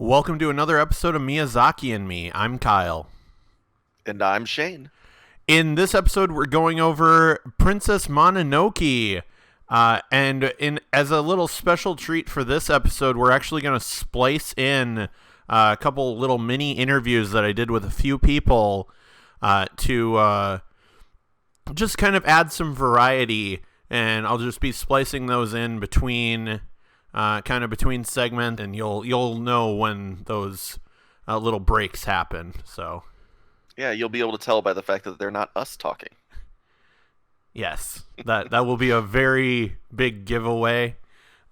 Welcome to another episode of Miyazaki and Me. I'm Kyle. And I'm Cheyne. In this episode, we're going over Princess Mononoke. And as a little special treat for this episode, we're actually going to splice in a couple little mini interviews that I did with a few people to just kind of add some variety. And I'll just be splicing those in between between segments, and you'll know when those little breaks happen. So yeah, you'll be able to tell by the fact that they're not us talking. Yes, that will be a very big giveaway.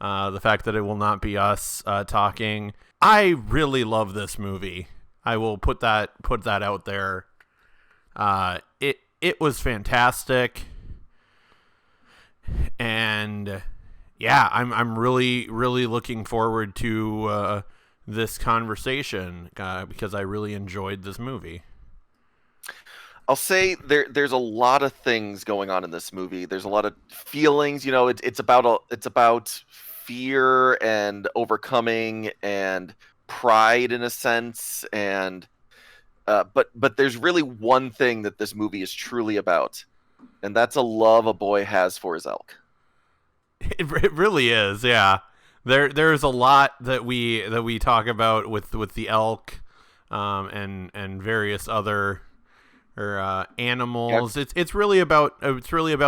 The fact that it will not be us talking. I really love this movie. I will put that out there. It was fantastic, and yeah, I'm really looking forward to this conversation because I really enjoyed this movie. I'll say there's a lot of things going on in this movie. There's a lot of feelings. You know, it's about fear and overcoming and pride in a sense. And but there's really one thing that this movie is truly about, and that's a love a boy has for his elk. It really is, yeah. There's a lot that we talk about with the elk, and various other animals. Yeah. It's really about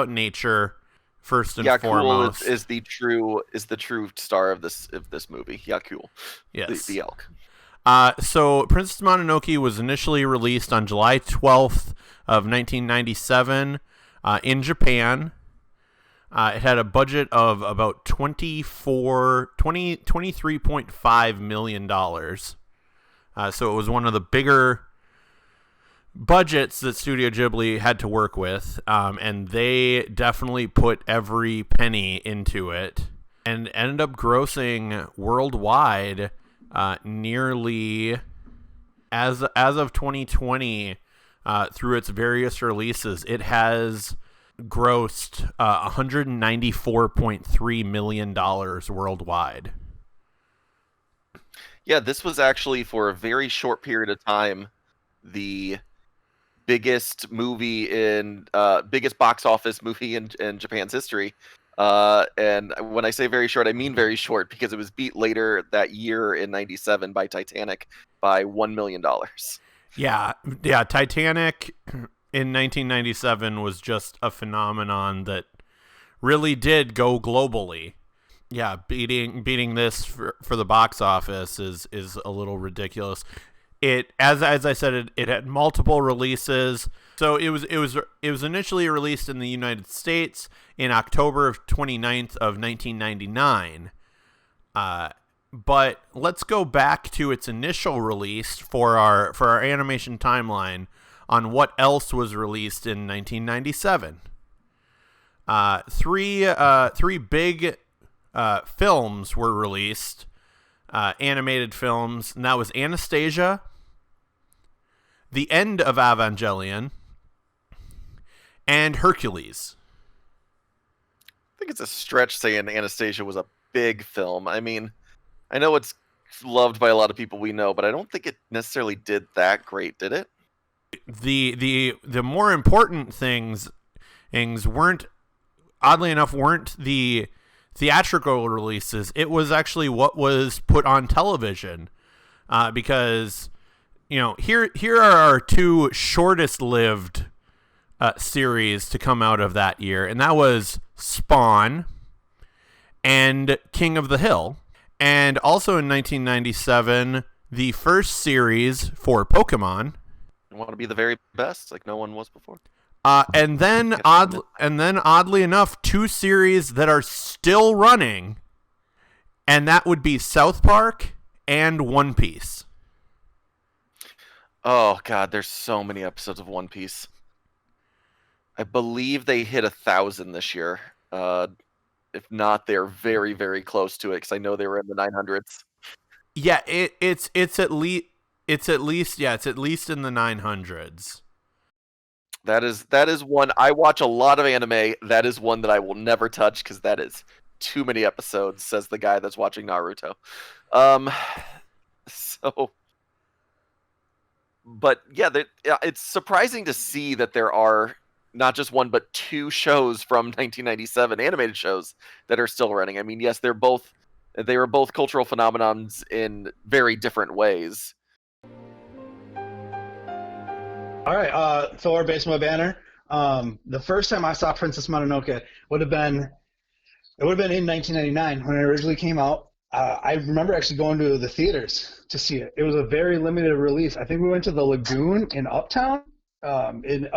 nature first and foremost. Cool is the true star of this movie. Yeah, cool. Yes, the elk. So Princess Mononoke was initially released on July 12th of 1997 in Japan. It had a budget of about $23.5 million. So it was one of the bigger budgets that Studio Ghibli had to work with, and they definitely put every penny into it, and ended up grossing worldwide nearly, as of 2020, through its various releases, it has grossed $194.3 million worldwide. Yeah, this was actually, for a very short period of time, the biggest box office movie in Japan's history. And when I say very short, I mean very short, because it was beat later that year in '97 by Titanic by $1 million. Yeah, Titanic in 1997 was just a phenomenon that really did go globally. Yeah, beating this for the box office is a little ridiculous. It, as I said, it had multiple releases. So it was initially released in the United States in October of 29th of 1999. But let's go back to its initial release for our animation timeline on what else was released in 1997. Three big films were released, animated films, and that was Anastasia, The End of Evangelion, and Hercules. I think it's a stretch saying Anastasia was a big film. I mean, I know it's loved by a lot of people we know, but I don't think it necessarily did that great, did it? The more important things weren't, oddly enough, weren't the theatrical releases. It was actually what was put on television, because here are our two shortest lived series to come out of that year, and that was Spawn and King of the Hill. And also in 1997, the first series for Pokemon. I want to be the very best, like no one was before. And then oddly enough, two series that are still running, and that would be South Park and One Piece. Oh God, there's so many episodes of One Piece. I believe they hit 1,000 this year. If not, they're very, very close to it, because I know they were in the 900s. Yeah, it's at least in the 900s. That is one. I watch a lot of anime. That is one that I will never touch, because that is too many episodes, says the guy that's watching Naruto. So, but yeah, it's surprising to see that there are not just one but two shows from 1997, animated shows that are still running. I mean, yes, they were both cultural phenomenons in very different ways. All right, Thor, based on my banner. The first time I saw Princess Mononoke would have been it would have been in 1999 when it originally came out. I remember actually going to the theaters to see it. It was a very limited release. I think we went to the Lagoon in Uptown, in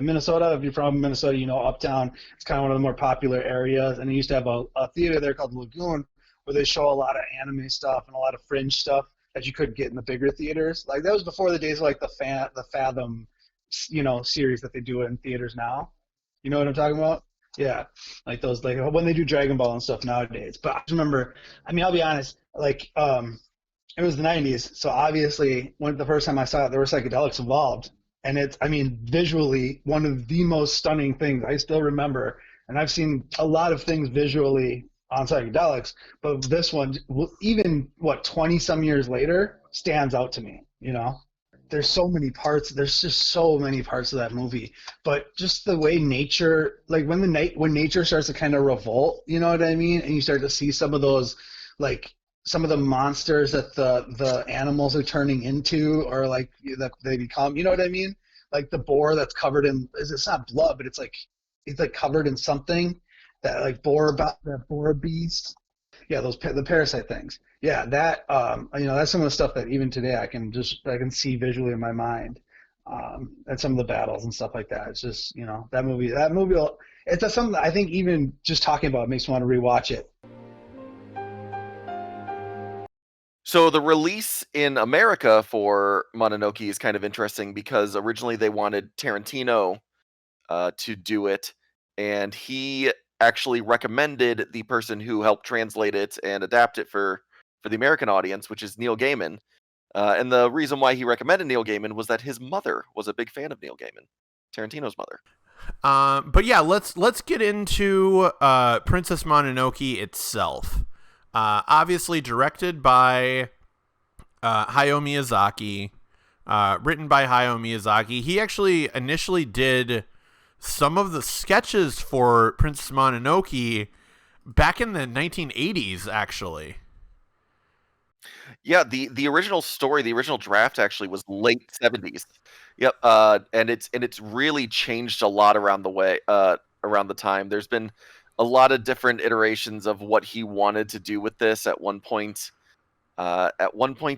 Minnesota. If you're from Minnesota, you know Uptown. It's kind of one of the more popular areas, and they used to have a theater there called the Lagoon where they show a lot of anime stuff and a lot of fringe stuff that you couldn't get in the bigger theaters. Like that was before the days of like the Fathom, series that they do in theaters now. You know what I'm talking about? Yeah, like those, like when they do Dragon Ball and stuff nowadays. But I just remember, I mean, I'll be honest, like it was the '90s, so obviously when the first time I saw it, there were psychedelics involved, and it's, I mean, visually one of the most stunning things I still remember. And I've seen a lot of things visually on psychedelics, but this one, even what 20 some years later, stands out to me. There's so many parts. There's just so many parts of that movie, but just the way nature, like when nature starts to kind of revolt, you know what I mean, and you start to see some of those, like some of the monsters that the animals are turning into, or like that they become. You know what I mean? Like the boar that's covered in, it's not blood, but it's like covered in something that like that boar beast. Yeah, the parasite things. Yeah, that's some of the stuff that even today I can see visually in my mind, and some of the battles and stuff like that. It's just that movie. It's something that I think even just talking about it makes me want to rewatch it. So the release in America for Mononoke is kind of interesting because originally they wanted Tarantino to do it, and he actually recommended the person who helped translate it and adapt it for the American audience, which is Neil Gaiman. And the reason why he recommended Neil Gaiman was that his mother was a big fan of Neil Gaiman, Tarantino's mother. But yeah, let's get into Princess Mononoke itself. Obviously directed by Hayao Miyazaki, written by Hayao Miyazaki. He actually initially did some of the sketches for Princess Mononoke back in the 1980s, actually. Yeah, the original story, the original draft actually was late 70s. Yep, and it's really changed a lot around the time. There's been a lot of different iterations of what he wanted to do with this. At one point,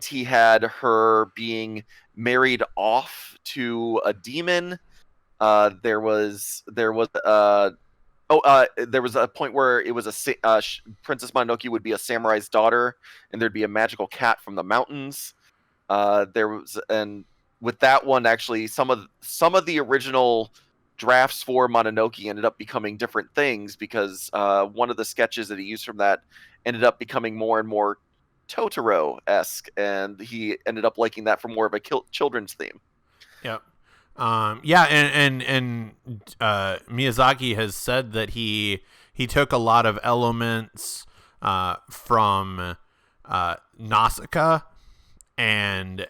he had her being married off to a demon. There was a point where it was Princess Mononoke would be a samurai's daughter, and there'd be a magical cat from the mountains. And with that one, actually, some of the original drafts for Mononoke ended up becoming different things because one of the sketches that he used from that ended up becoming more and more Totoro-esque, and he ended up liking that for more of a children's theme. Yep. Yeah, and Miyazaki has said that he took a lot of elements from Nausicaa and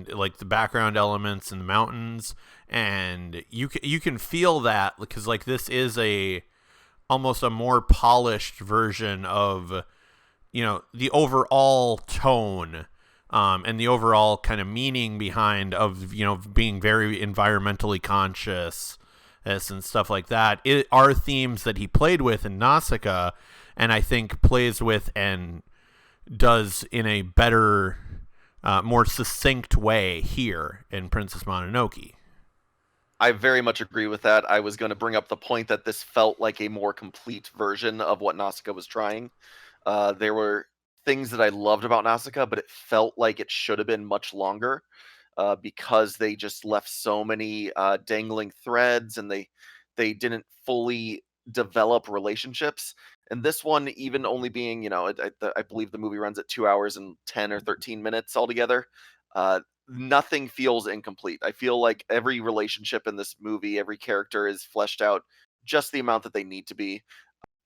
like the background elements in the mountains, and you can feel that because like this is almost a more polished version of the overall tone, and the overall kind of meaning behind of being very environmentally conscious and stuff like that. It are themes that he played with in Nausicaa, and I think plays with and does in a better, more succinct way here in Princess Mononoke. I very much agree with that. I was going to bring up the point that this felt like a more complete version of what Nausicaa was trying. There were things that I loved about Nausicaa, but it felt like it should have been much longer because they just left so many dangling threads, and they didn't fully develop relationships. And this one, even only being, I believe the movie runs at 2 hours and 10 or 13 minutes altogether. Nothing feels incomplete. I feel like every relationship in this movie, every character is fleshed out just the amount that they need to be.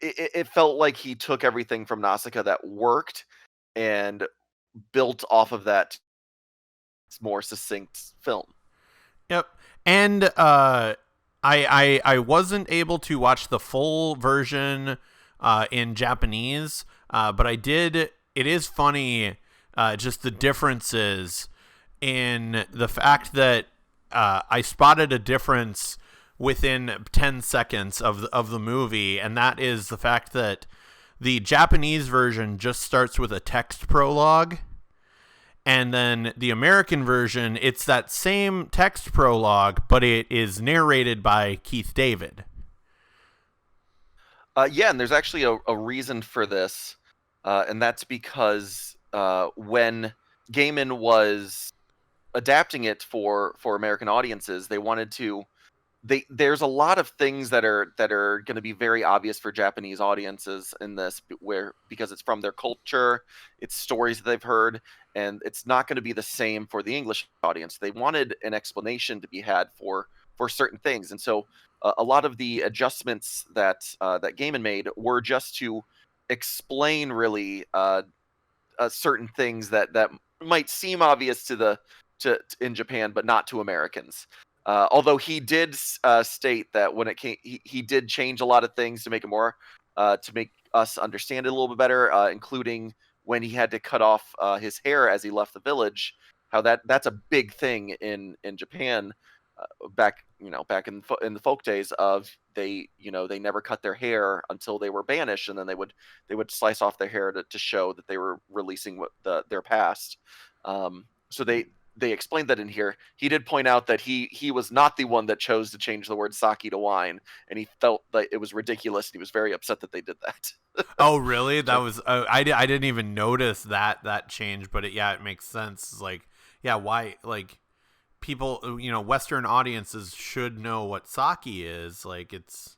It felt like he took everything from Nausicaa that worked and built off of that more succinct film. Yep. And I wasn't able to watch the full version in Japanese, but I did. It is funny, just the differences in the fact that I spotted a difference within 10 seconds of the movie, and that is the fact that the Japanese version just starts with a text prologue, and then the American version, it's that same text prologue, but it is narrated by Keith David. Yeah, and there's actually a reason for this, and that's because when Gaiman was adapting it for American audiences, they wanted to. There's a lot of things that are going to be very obvious for Japanese audiences in this, where because it's from their culture, it's stories that they've heard, and it's not going to be the same for the English audience. They wanted an explanation to be had for certain things, and so a lot of the adjustments that Gaiman made were just to explain really certain things that might seem obvious to in Japan, but not to Americans. Although he did state that when it came, he did change a lot of things to make it more to make us understand it a little bit better, including when he had to cut off his hair as he left the village. How that's a big thing in Japan. Back in the folk days of they never cut their hair until they were banished, and then they would slice off their hair to show that they were releasing their past. So they explained that in here. He did point out that he was not the one that chose to change the word sake to wine, and he felt that it was ridiculous, and he was very upset that they did that. Oh, really? That was I didn't even notice that change, but it makes sense. It's like, yeah, why, like, people, Western audiences should know what sake is. Like, it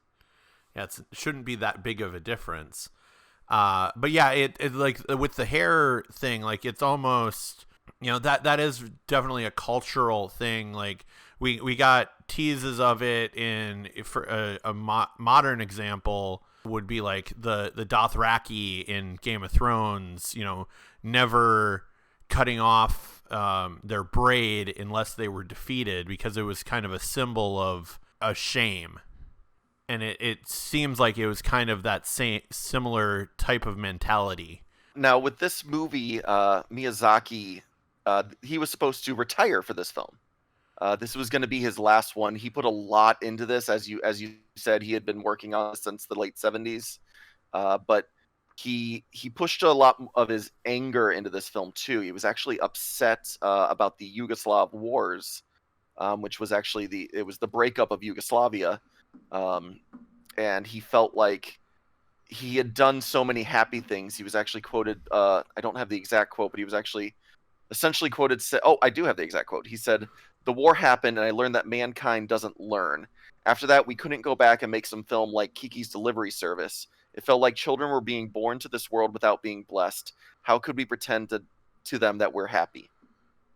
shouldn't be that big of a difference. But yeah, it like with the hair thing, like, it's almost, that is definitely a cultural thing. Like, we got teases of it for a modern example would be like the Dothraki in Game of Thrones, never cutting off their braid unless they were defeated, because it was kind of a symbol of a shame. And it seems like it was kind of that same similar type of mentality. Now, with this movie, Miyazaki, he was supposed to retire for this film. This was going to be his last one. He put a lot into this, as you said. He had been working on this since the late 70s, but he pushed a lot of his anger into this film too. He was actually upset about the Yugoslav wars, which was actually it was the breakup of Yugoslavia, and he felt like he had done so many happy things. He was actually quoted. I don't have the exact quote, but he was actually essentially quoted. Oh, I do have the exact quote. He said, "The war happened, and I learned that mankind doesn't learn. After that, we couldn't go back and make some film like Kiki's Delivery Service. It felt like children were being born to this world without being blessed. How could we pretend to them that we're happy?"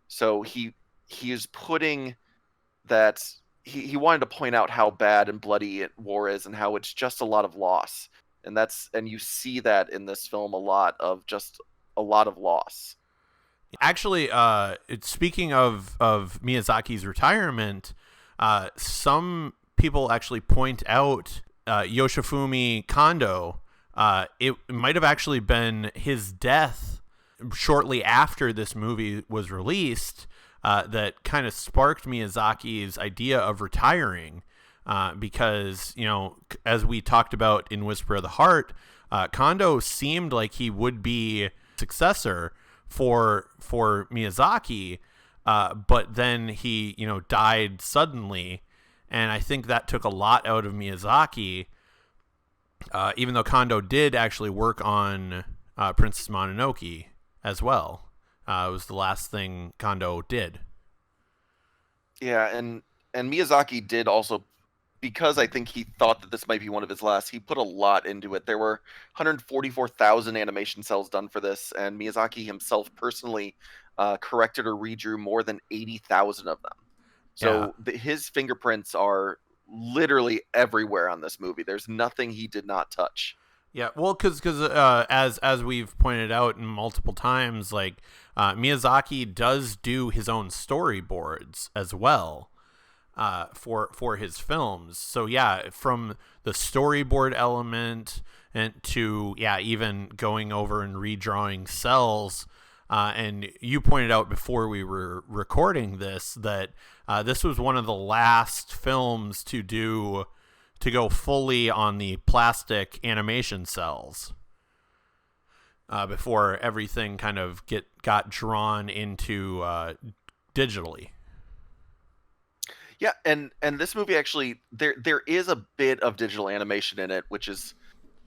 So he is putting that he wanted to point out how bad and bloody war is, and how it's just a lot of loss. And you see that in this film, a lot of loss. Actually, speaking of Miyazaki's retirement, some people actually point out Yoshifumi Kondo. It might have actually been his death shortly after this movie was released that kind of sparked Miyazaki's idea of retiring. Because, as we talked about in Whisper of the Heart, Kondo seemed like he would be successor for Miyazaki, but then he died suddenly, and I think that took a lot out of Miyazaki. Even though Kondo did actually work on Princess Mononoke as well, it was the last thing Kondo did. Yeah, and Miyazaki did also, because I think he thought that this might be one of his last, he put a lot into it. There were 144,000 animation cells done for this, and Miyazaki himself personally corrected or redrew more than 80,000 of them. So his fingerprints are literally everywhere on this movie. There's nothing he did not touch. Yeah, well, because as we've pointed out multiple times, like Miyazaki does do his own storyboards as well for his films. So yeah, from the storyboard element and to even going over and redrawing cells. And you pointed out before we were recording this that this was one of the last films to go fully on the plastic animation cells before everything kind of got drawn into digitally. Yeah, and this movie actually there is a bit of digital animation in it, which is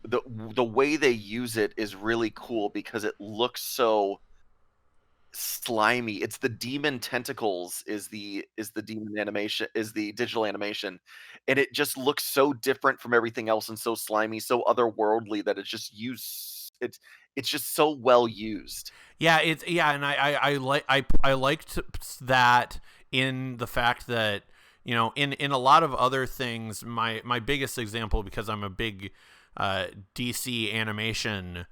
the way they use it is really cool because it looks so slimy. It's the demon tentacles is the demon animation is the digital animation, and it just looks so different from everything else and so slimy, so otherworldly that it's just used. It's just so well used. Yeah, and I liked that in the fact that in a lot of other things, my biggest example, because I'm a big DC animation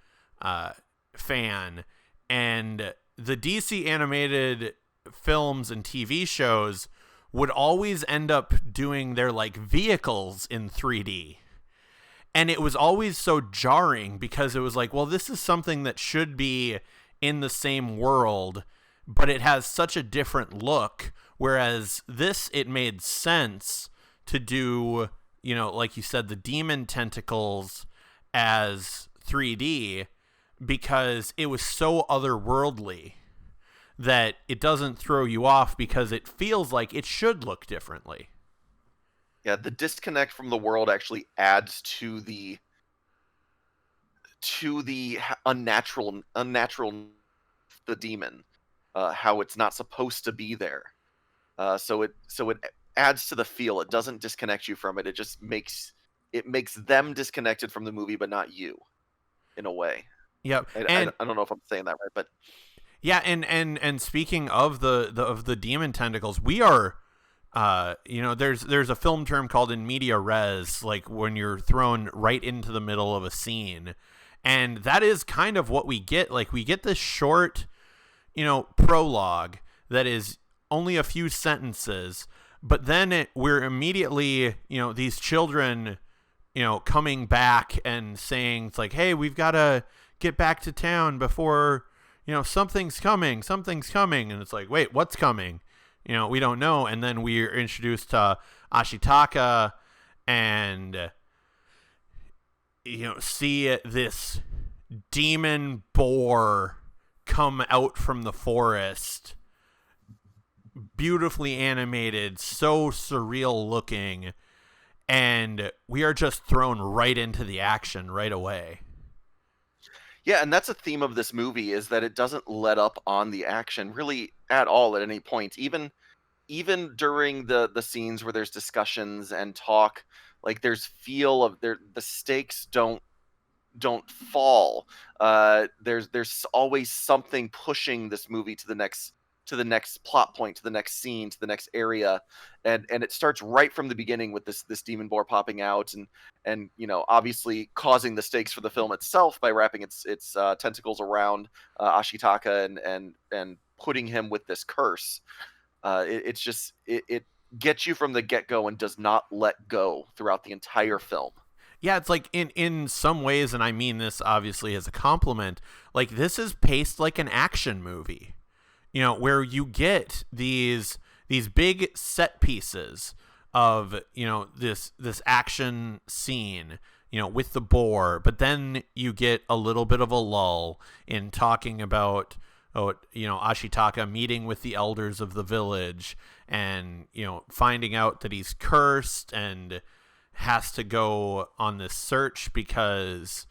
fan, and the DC animated films and TV shows would always end up doing their like vehicles in 3D. And it was always so jarring because it was like, well, this is something that should be in the same world, but it has such a different look. Whereas this, it made sense to do, like you said, the demon tentacles as 3D because it was so otherworldly that it doesn't throw you off because it feels like it should look differently. Yeah, the disconnect from the world actually adds to the unnatural the demon, how it's not supposed to be there. So it adds to the feel. It doesn't disconnect you from it. It just makes them disconnected from the movie, but not you, in a way. Yep. I don't know if I'm saying that right, but yeah, and speaking of the demon tentacles, we are there's a film term called in media res, like when you're thrown right into the middle of a scene. And that is kind of what we get. Like we get this short, prologue that is only a few sentences, but then we're immediately, these children, coming back and saying, it's like, hey, we've got to get back to town before, something's coming. And it's like, wait, what's coming? We don't know. And then we're introduced to Ashitaka and, see this demon boar come out from the forest, beautifully animated, so surreal looking, and we are just thrown right into the action right away. Yeah, and that's a theme of this movie is that it doesn't let up on the action really at all at any point. Even during the scenes where there's discussions and talk, like there's feel of the stakes don't fall. There's always something pushing this movie to the next plot point, to the next scene, to the next area, and it starts right from the beginning with this demon boar popping out and obviously causing the stakes for the film itself by wrapping its tentacles around Ashitaka and putting him with this curse. It gets you from the get-go and does not let go throughout the entire film. Yeah, it's like in some ways, and I mean this obviously as a compliment, like this is paced like an action movie. Where you get these big set pieces of, this action scene, with the boar, but then you get a little bit of a lull in talking about, Ashitaka meeting with the elders of the village and, finding out that he's cursed and has to go on this search because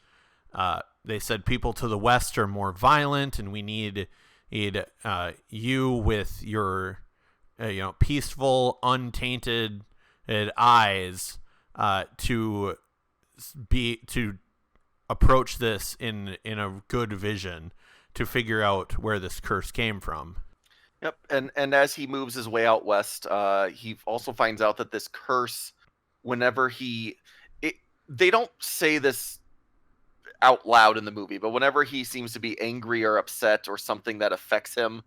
they said people to the west are more violent and we need you with your peaceful, untainted eyes to approach this in a good vision to figure out where this curse came from. Yep, and as he moves his way out west, he also finds out that this curse, whenever they don't say this out loud in the movie, but whenever he seems to be angry or upset or something that affects him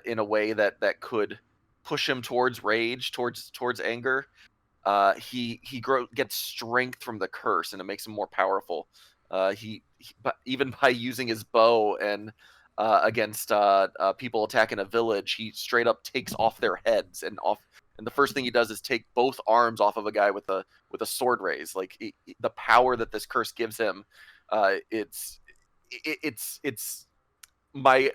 in a way that could push him towards rage, towards anger, gets strength from the curse, and it makes him more powerful. But even by using his bow and against people attacking a village, he straight up takes off their heads and off. And the first thing he does is take both arms off of a guy with a sword raise. Like the power that this curse gives him, it's my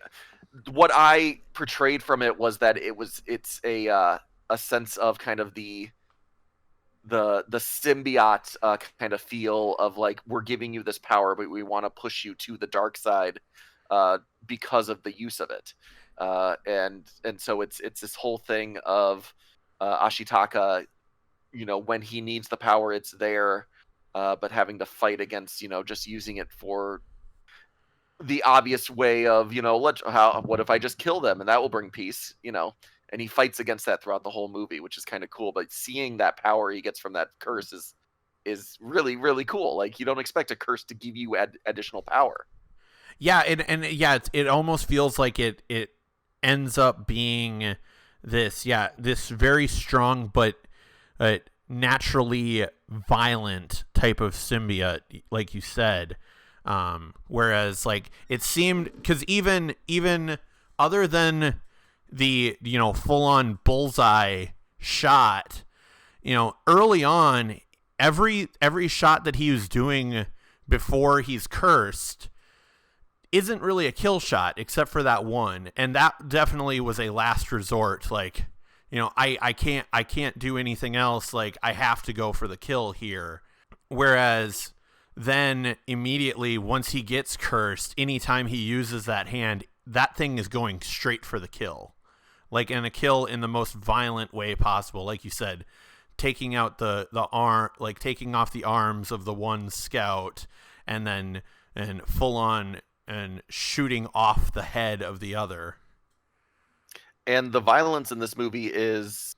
what I portrayed from it was that it's a sense of kind of the symbiote kind of feel of like, we're giving you this power, but we want to push you to the dark side because of the use of it, and so it's this whole thing of Ashitaka, when he needs the power, it's there, but having to fight against, just using it for the obvious way of, what if I just kill them and that will bring peace, and he fights against that throughout the whole movie, which is kind of cool. But seeing that power he gets from that curse is really, really cool. Like, you don't expect a curse to give you additional power. Yeah, and yeah, it almost feels like it ends up being this very strong but naturally violent type of symbiote, like you said. Whereas, like, it seemed, because even other than the full-on bullseye shot, early on, every shot that he was doing before he's cursed isn't really a kill shot, except for that one, and that definitely was a last resort. Like, I can't do anything else. Like, I have to go for the kill here. Whereas then immediately once he gets cursed, anytime he uses that hand, that thing is going straight for the kill. Like, in a kill in the most violent way possible. Like you said, taking out the arm, like taking off the arms of the one scout, and full on and shooting off the head of the other. And the violence in this movie is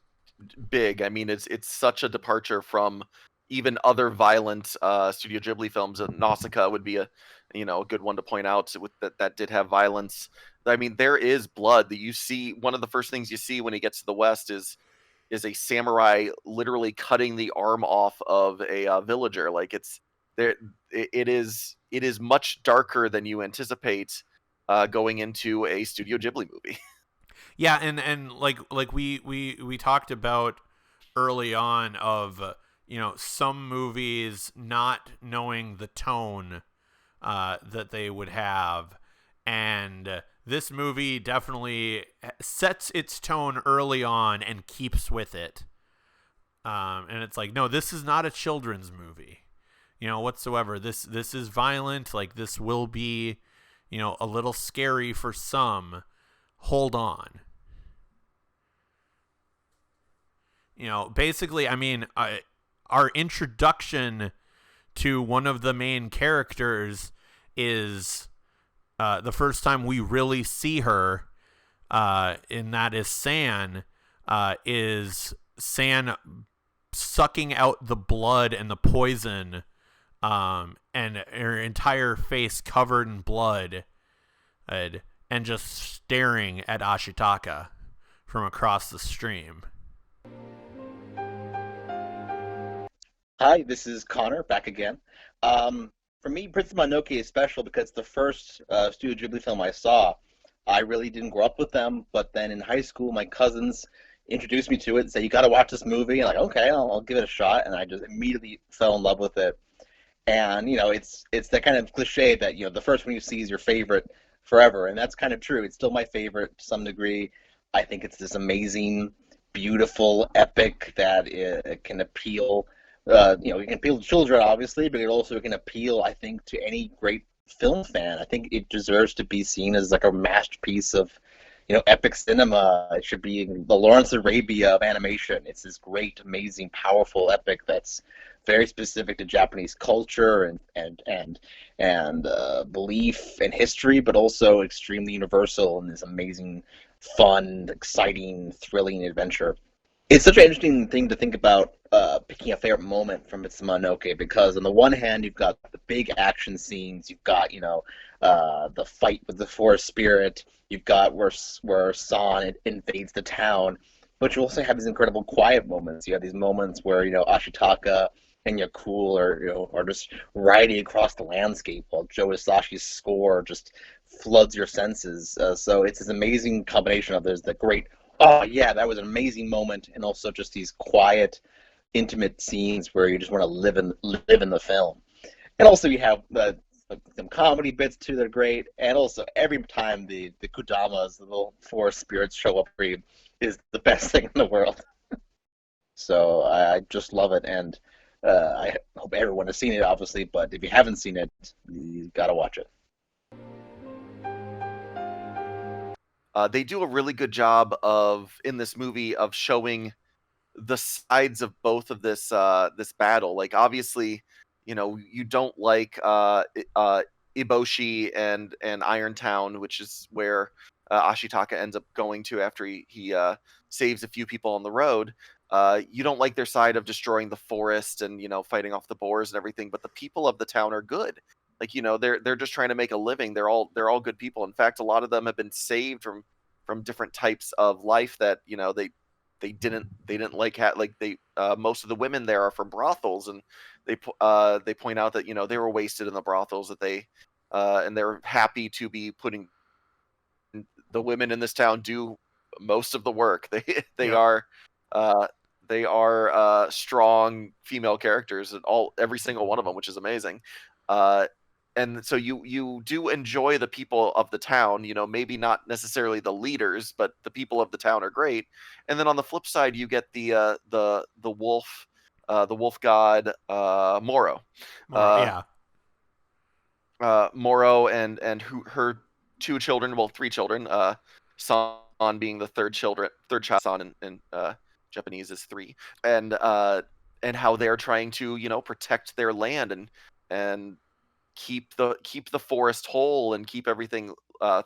big. I mean, it's such a departure from even other violent Studio Ghibli films. Nausicaa would be a good one to point out with that did have violence. I mean, there is blood that you see. One of the first things you see when he gets to the West is a samurai literally cutting the arm off of a villager. Like, it's there. It is much darker than you anticipate going into a Studio Ghibli movie. Yeah, and like we talked about early on of some movies not knowing the tone that they would have, and this movie definitely sets its tone early on and keeps with it. And it's like, no, this is not a children's movie, whatsoever. This is violent. Like, this will be, a little scary for some. Hold on. Basically, I mean, our introduction to one of the main characters is the first time we really see her, and that is San, sucking out the blood and the poison, and her entire face covered in blood, and just staring at Ashitaka from across the stream. Hi, this is Connor, back again. For me, Princess Mononoke is special because it's the first Studio Ghibli film I saw. I really didn't grow up with them, but then in high school, my cousins introduced me to it and said, you got to watch this movie. And I'm like, okay, I'll give it a shot. And I just immediately fell in love with it. And, it's that kind of cliche that, the first one you see is your favorite forever. And that's kind of true. It's still my favorite to some degree. I think it's this amazing, beautiful epic that it can appeal. It can appeal to children, obviously, but it also can appeal, I think, to any great film fan. I think it deserves to be seen as like a masterpiece of, epic cinema. It should be the Lawrence Arabia of animation. It's this great, amazing, powerful epic that's very specific to Japanese culture and belief and history, but also extremely universal in this amazing, fun, exciting, thrilling adventure. It's such an interesting thing to think about, picking a favorite moment from Princess Mononoke, because on the one hand you've got the big action scenes, you've got the fight with the forest spirit, you've got where San invades the town, but you also have these incredible quiet moments. You have these moments where Ashitaka and Yakul are just riding across the landscape while Joe Hisashi's score just floods your senses. So it's this amazing combination of there's the great, oh yeah, that was an amazing moment, and also just these quiet, intimate scenes where you just want to live in the film. And also you have some comedy bits too that are great, and also every time the Kudamas, the little forest spirits, show up for you is the best thing in the world. So I just love it, and I hope everyone has seen it, obviously. But if you haven't seen it, you gotta watch it. They do a really good job in this movie of showing the sides of both of this battle. Like, obviously, you don't like Iboshi and Irontown, which is where Ashitaka ends up going to after he saves a few people on the road. You don't like their side of destroying the forest and fighting off the boars and everything, but the people of the town are good. Like, they're just trying to make a living. They're all good people. In fact, a lot of them have been saved from different types of life that they didn't like they most of the women there are from brothels, and they point out that they were wasted in the brothels, that they and they're happy to be putting the women in this town do most of the work. They Yeah. are they are strong female characters, and every single one of them, which is amazing. And so you do enjoy the people of the town, maybe not necessarily the leaders, but the people of the town are great. And then on the flip side, you get the wolf god, Moro. Yeah. Moro and her two children, well, three children, San being the third child. San in Japanese is three, and how they're trying to protect their land and keep the forest whole and keep everything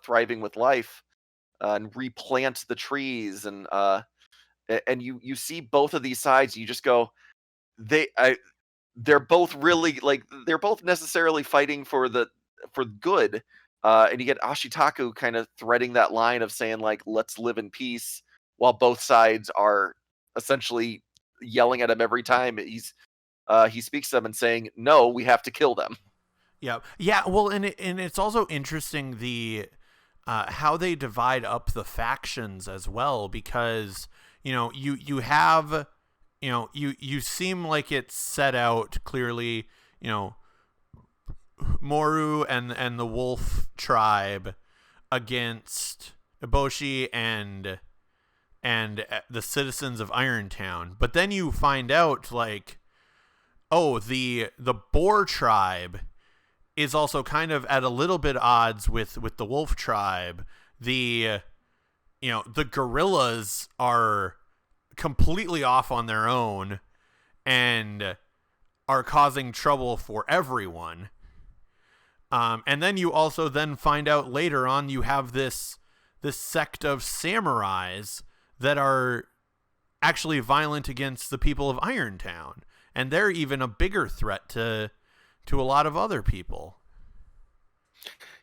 thriving with life, and replant the trees, and you see both of these sides, and you just go, they're both really, like, they're both necessarily fighting for good, and you get Ashitaku kind of threading that line of saying, like, let's live in peace, while both sides are essentially yelling at him every time he speaks to them and saying, no, we have to kill them. Yeah. Yeah. Well, and it's also interesting how they divide up the factions as well, because you have you seem like it's set out clearly, Moru and the wolf tribe against Eboshi and the citizens of Irontown. But then you find out, like, oh, the boar tribe is also kind of at a little bit odds with the wolf tribe. The gorillas are completely off on their own and are causing trouble for everyone. And then you also then find out later on you have this sect of samurais that are actually violent against the people of Irontown, and they're even a bigger threat to a lot of other people.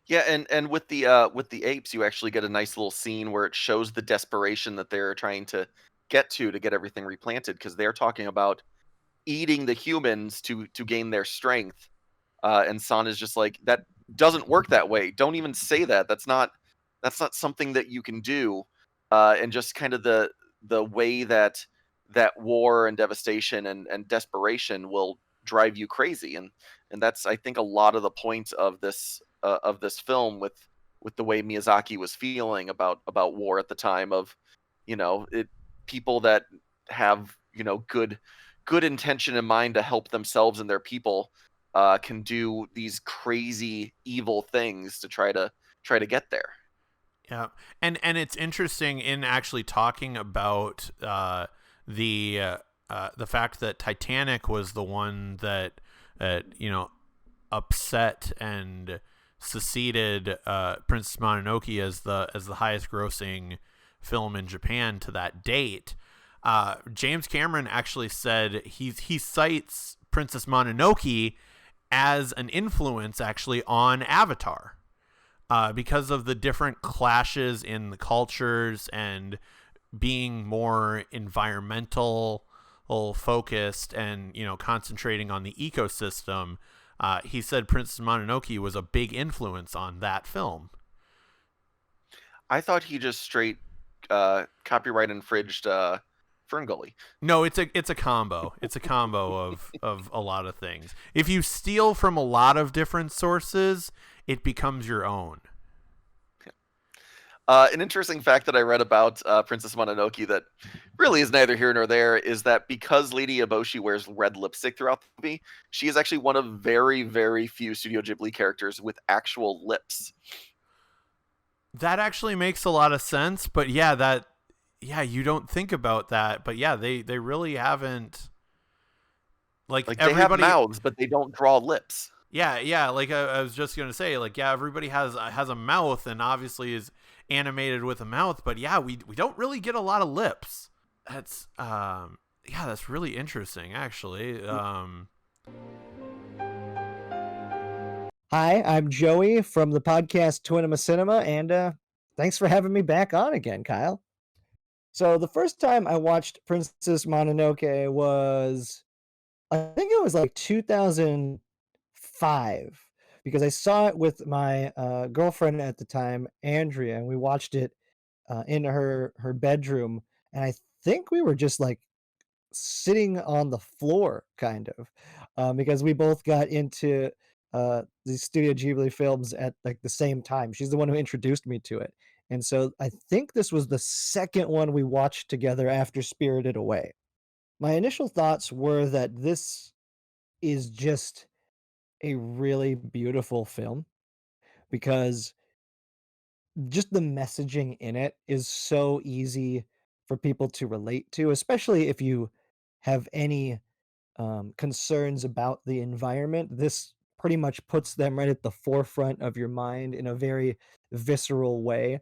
Yeah, and with the apes, you actually get a nice little scene where it shows the desperation that they're trying to get everything replanted, because they're talking about eating the humans to gain their strength. And San is just like, that doesn't work that way. Don't even say that. That's not something that you can do. And just kind of the way that war and devastation and desperation will drive you crazy, and that's, I think, a lot of the point of this film, with the way Miyazaki was feeling about war at the time, of people that have good intention in mind to help themselves and their people can do these crazy evil things to try to get there. Yeah, and it's interesting in actually talking about the fact that Titanic was the one that upset and seceded Princess Mononoke as the highest grossing film in Japan to that date. James Cameron actually said he cites Princess Mononoke as an influence actually on Avatar, because of the different clashes in the cultures and being more environmental focused and concentrating on the ecosystem. He said Princess Mononoke was a big influence on that film. I thought he just straight copyright infringed Ferngully. No, it's a combo. It's a combo of a lot of things. If you steal from a lot of different sources, it becomes your own. An interesting fact that I read about Princess Mononoke that really is neither here nor there is that because Lady Eboshi wears red lipstick throughout the movie, she is actually one of very, very few Studio Ghibli characters with actual lips. That actually makes a lot of sense, but yeah, you don't think about that, but yeah, they really haven't. Like they everybody have mouths, but they don't draw lips. Yeah. Like I was just gonna say, like everybody has a mouth and obviously is animated with a mouth, but yeah, we don't really get a lot of lips. That's that's really interesting, actually. Hi, I'm Joey from the podcast Twinema Cinema, and thanks for having me back on again, Kyle. So the first time I watched Princess Mononoke was, I think it was like 2005, because I saw it with my girlfriend at the time, Andrea, and we watched it in her bedroom, and I think we were just like sitting on the floor, kind of, because we both got into the Studio Ghibli films at like the same time. She's the one who introduced me to it, and so I think this was the second one we watched together after Spirited Away. My initial thoughts were that this is just a really beautiful film because just the messaging in it is so easy for people to relate to, especially if you have any concerns about the environment. This pretty much puts them right at the forefront of your mind in a very visceral way.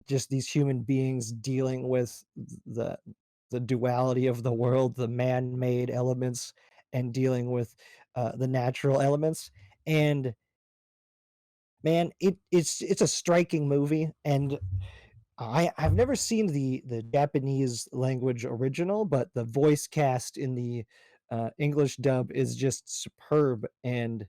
Just these human beings dealing with the the duality of the world, the man-made elements, and dealing with the natural elements. And man, it's a striking movie, and I've never seen the Japanese language original, but the voice cast in the English dub is just superb. And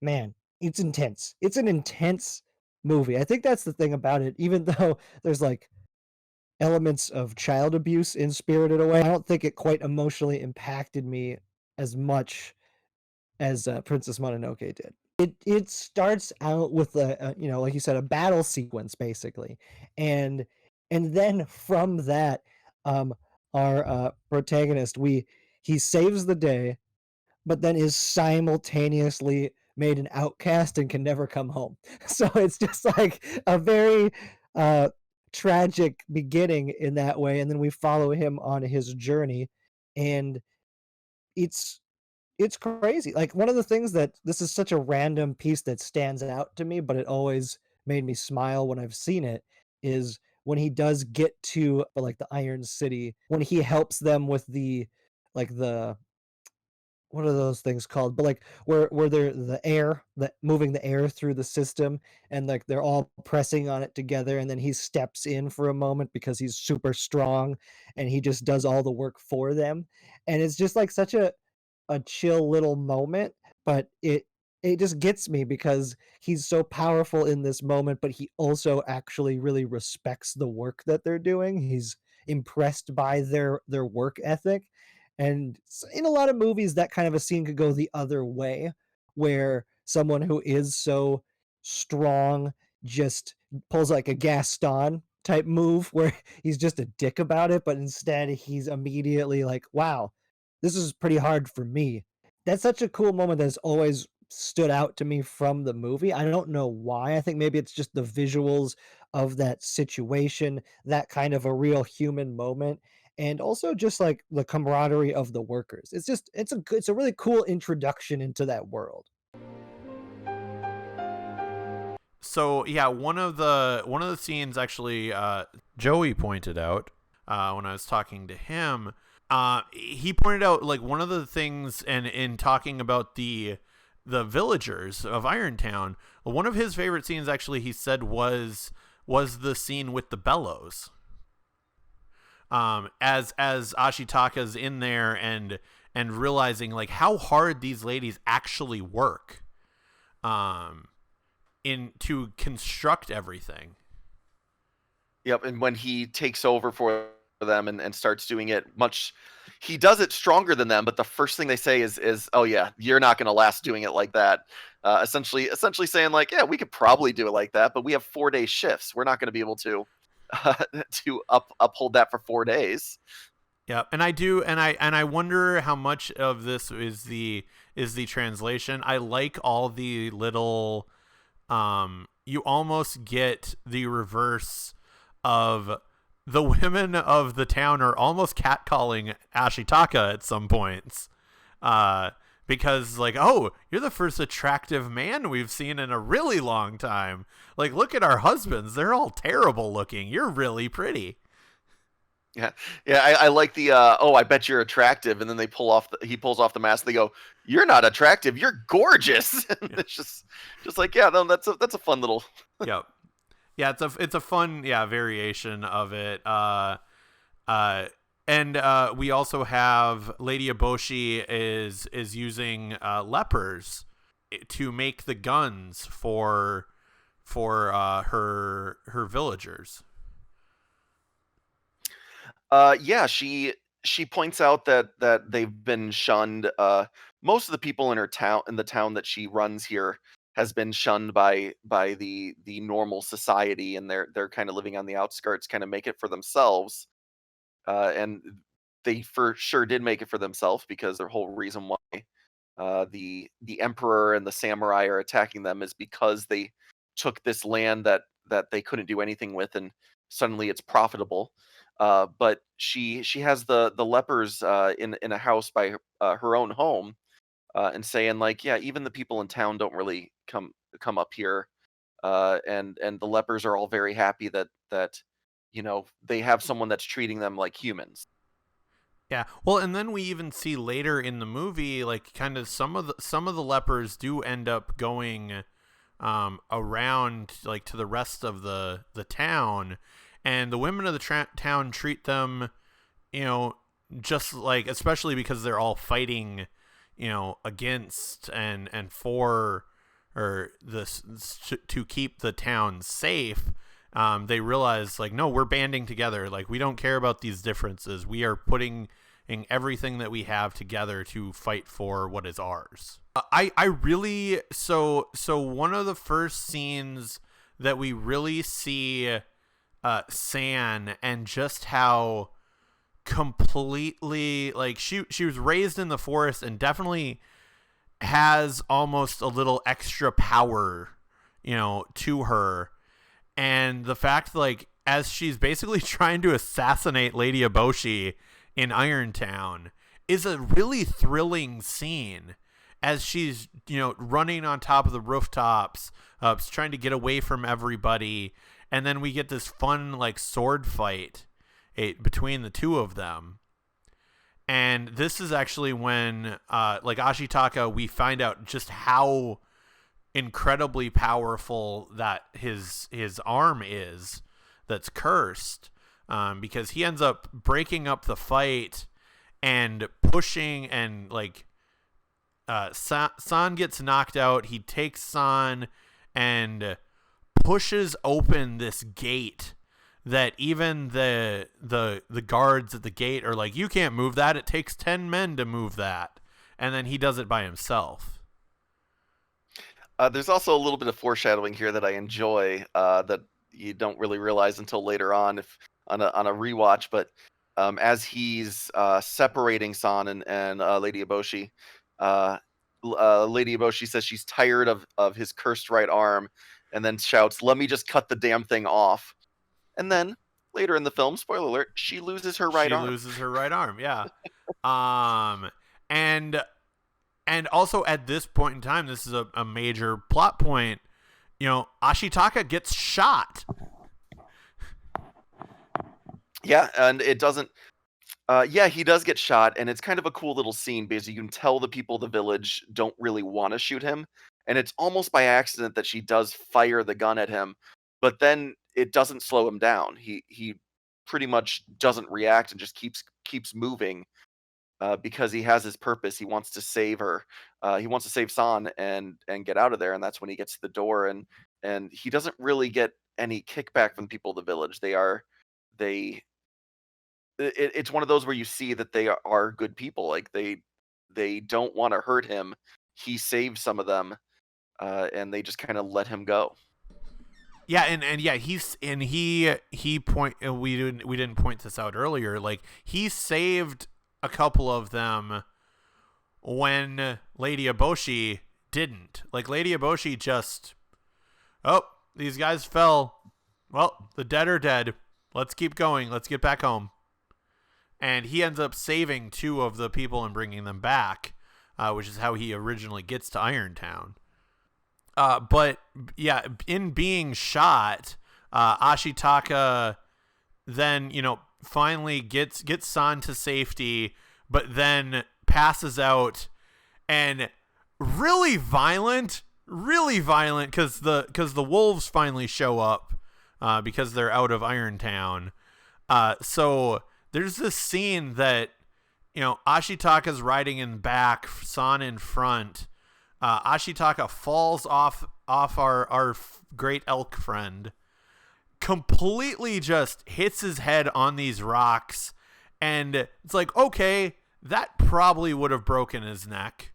man, it's intense. It's an intense movie. I think that's the thing about it. Even though there's like elements of child abuse in Spirited Away, I don't think it quite emotionally impacted me as much as Princess Mononoke did. It starts out with like you said, a battle sequence basically, and then from that, um, our protagonist, we he saves the day, but then is simultaneously made an outcast and can never come home. So it's just like a very uh, tragic beginning in that way, and then we follow him on his journey, and it's it's crazy. Like, one of the things that this is such a random piece that stands out to me, but it always made me smile when I've seen it, is when he does get to, like, the Iron City, when he helps them with the what are those things called? But, like, where they're the air, that moving the air through the system, and, like, they're all pressing on it together, and then he steps in for a moment because he's super strong, and he just does all the work for them, and it's just, like, such a chill little moment, but it just gets me because he's so powerful in this moment, but he also actually really respects the work that they're doing. He's impressed by their work ethic. And in a lot of movies, that kind of a scene could go the other way, where someone who is so strong just pulls like a Gaston type move where he's just a dick about it, but instead he's immediately like, wow, this is pretty hard for me. That's such a cool moment that's always stood out to me from the movie. I don't know why. I think maybe it's just the visuals of that situation, that kind of a real human moment, and also just like the camaraderie of the workers. It's a really cool introduction into that world. So yeah, one of the scenes actually Joey pointed out when I was talking to him. He pointed out like one of the things, and in talking about the villagers of Irontown, one of his favorite scenes actually he said was the scene with the bellows. As Ashitaka's in there and realizing like how hard these ladies actually work in to construct everything. Yep, and when he takes over for them and starts doing it he does it stronger than them, but the first thing they say is oh yeah, you're not going to last doing it like that. Essentially saying like, yeah, we could probably do it like that, but we have 4-day shifts. We're not going to be able to uphold that for 4 days. Yeah, and I wonder how much of this is the translation. I like all the little you almost get the reverse of the women of the town are almost catcalling Ashitaka at some points. Because like, oh, you're the first attractive man we've seen in a really long time. Like, look at our husbands. They're all terrible looking. You're really pretty. Yeah. I like the I bet you're attractive, and then he pulls off the mask. They go, you're not attractive. You're gorgeous. And Yeah. It's just like, yeah, no, that's a fun little. Yep. Yeah, it's a fun variation of it. And we also have Lady Eboshi is using lepers to make the guns for her villagers. Yeah, she points out that they've been shunned. Most of the people in the town that she runs here has been shunned by the normal society, and they're kind of living on the outskirts, kind of make it for themselves. And they for sure did make it for themselves, because their whole reason why the emperor and the samurai are attacking them is because they took this land that they couldn't do anything with, and suddenly it's profitable. But she has the lepers in a house by her own home, and saying like, yeah, even the people in town don't really come up here, and the lepers are all very happy that they have someone that's treating them like humans. Yeah, well, and then we even see later in the movie, like, kind of some of the lepers do end up going around, like, to the rest of the town, and the women of the town treat them, just like, especially because they're all fighting, against and for, or this to keep the town safe. They realize, like, no, we're banding together. Like, we don't care about these differences. We are putting in everything that we have together to fight for what is ours. I really, so one of the first scenes that we really see San, and just how completely, like, she was raised in the forest and definitely has almost a little extra power, to her. And the fact, like, as she's basically trying to assassinate Lady Eboshi in Irontown is a really thrilling scene, as she's, running on top of the rooftops, trying to get away from everybody. And then we get this fun, like, sword fight between the two of them. And this is actually when, like, Ashitaka, we find out just how incredibly powerful that his arm is that's cursed, because he ends up breaking up the fight and pushing, and, like, San gets knocked out. He takes San and pushes open this gate that even the guards at the gate are like, you can't move that. It takes 10 men to move that. And then he does it by himself. There's also a little bit of foreshadowing here that I enjoy, that you don't really realize until later on, if on a rewatch. But as he's separating San and Lady Eboshi, Lady Eboshi says she's tired of his cursed right arm, and then shouts, "Let me just cut the damn thing off." And then later in the film, spoiler alert, she loses her right arm. She loses her right arm, yeah. And also at this point in time, this is a major plot point. Ashitaka gets shot. Yeah, and it doesn't. Yeah, he does get shot, and it's kind of a cool little scene because you can tell the people of the village don't really want to shoot him, and it's almost by accident that she does fire the gun at him, but then it doesn't slow him down. He pretty much doesn't react and just keeps moving because he has his purpose. He wants to save her. He wants to save San and get out of there, and that's when he gets to the door, and he doesn't really get any kickback from the people of the village. They it's one of those where you see that they are good people. Like they don't want to hurt him. He saves some of them, and they just kind of let him go. Yeah, and yeah, he point we didn't point this out earlier. Like he saved a couple of them when Lady Eboshi didn't. Like Lady Eboshi just, oh, these guys fell. Well, the dead are dead. Let's keep going. Let's get back home. And he ends up saving two of the people and bringing them back, which is how he originally gets to Irontown. But yeah, in being shot, Ashitaka then, finally gets San to safety, but then passes out, and really violent because the wolves finally show up because they're out of Irontown. So there's this scene that Ashitaka's riding in back, San in front. Ashitaka falls off our great elk friend, completely just hits his head on these rocks, and it's like, okay, that probably would have broken his neck.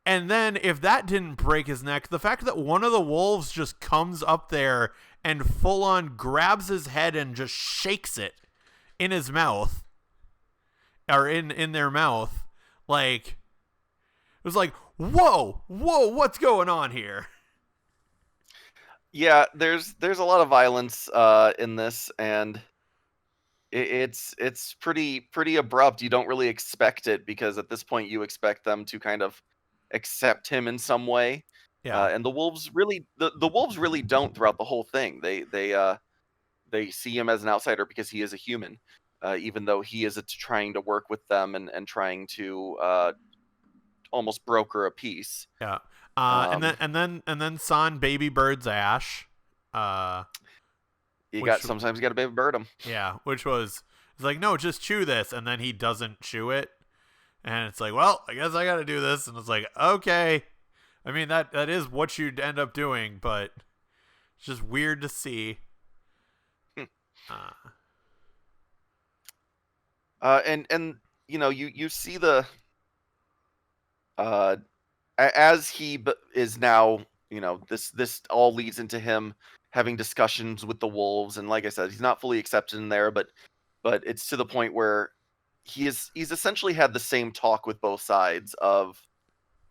And then if that didn't break his neck, the fact that one of the wolves just comes up there and full on grabs his head and just shakes it in his mouth, or in their mouth, like, it was like, whoa, what's going on here? Yeah, there's a lot of violence in this, and it's pretty abrupt. You don't really expect it because at this point you expect them to kind of accept him in some way. Yeah. And the wolves really the wolves really don't throughout the whole thing. They see him as an outsider because he is a human, even though he is trying to work with them and trying to almost broker a peace. Yeah. And then San baby birds Ash. Sometimes you got to baby bird him. Yeah, which was, it's like, no, just chew this, and then he doesn't chew it, and it's like, well, I guess I got to do this, and it's like, okay. I mean, that is what you'd end up doing, but it's just weird to see. And you see the as he is now, this all leads into him having discussions with the wolves, and like I said, he's not fully accepted in there, but it's to the point where he's essentially had the same talk with both sides of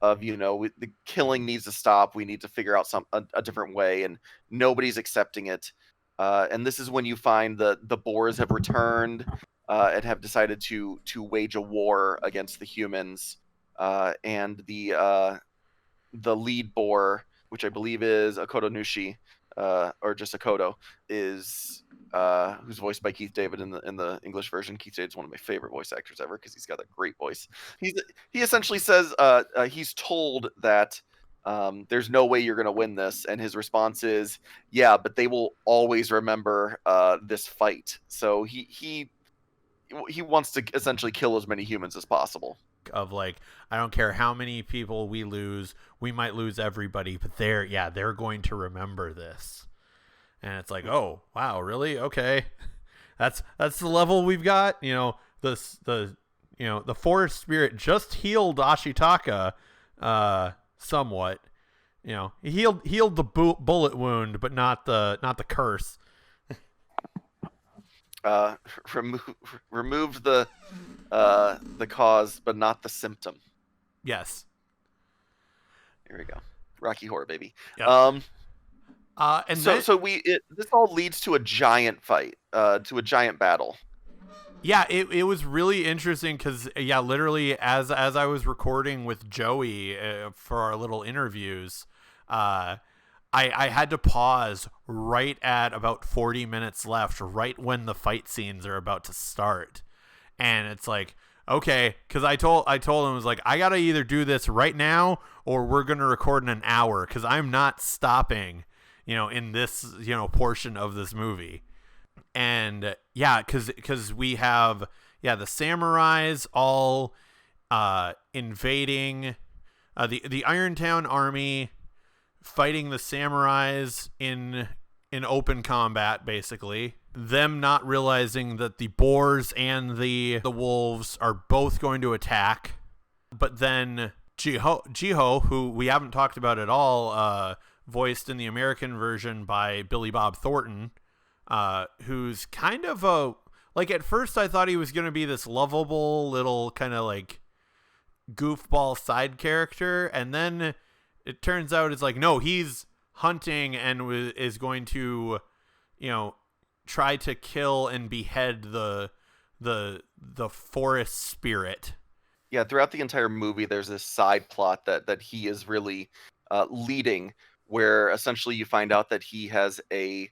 the killing needs to stop. We need to figure out a different way, and nobody's accepting it. And this is when you find the boars have returned and have decided to wage a war against the humans. And the lead boar, which I believe is Akoto Nushi, or just Akoto, is who's voiced by Keith David in the English version. Keith David's one of my favorite voice actors ever because he's got a great voice. He essentially says he's told that there's no way you're going to win this, and his response is, yeah, but they will always remember this fight. So he wants to essentially kill as many humans as possible. Of like, I don't care how many people we lose, we might lose everybody, but they're going to remember this. And it's like, oh wow, really? Okay, that's the level we've got. The forest spirit just healed Ashitaka somewhat. He healed the bullet wound, but not the curse. Removed the cause, but not the symptom. Yes. Here we go. Rocky Horror, baby. Yep. This all leads to a giant fight, to a giant battle. Yeah, it was really interesting because literally as I was recording with Joey for our little interviews, I had to pause right at about 40 minutes left, right when the fight scenes are about to start. And it's like, okay, because I told him, I was like, I gotta either do this right now or we're gonna record in an hour, because I'm not stopping, in this portion of this movie. And yeah, because we have the samurais all invading the Irontown army, fighting the samurais in open combat, basically. Them not realizing that the boars and the wolves are both going to attack. But then Jiho, who we haven't talked about at all, voiced in the American version by Billy Bob Thornton, who's kind of at first I thought he was going to be this lovable little kind of like goofball side character, and then it turns out it's like, no, he's hunting and is going to, try to kill and behead the forest spirit. Yeah, throughout the entire movie, there's this side plot that he is really leading, where essentially you find out that he has a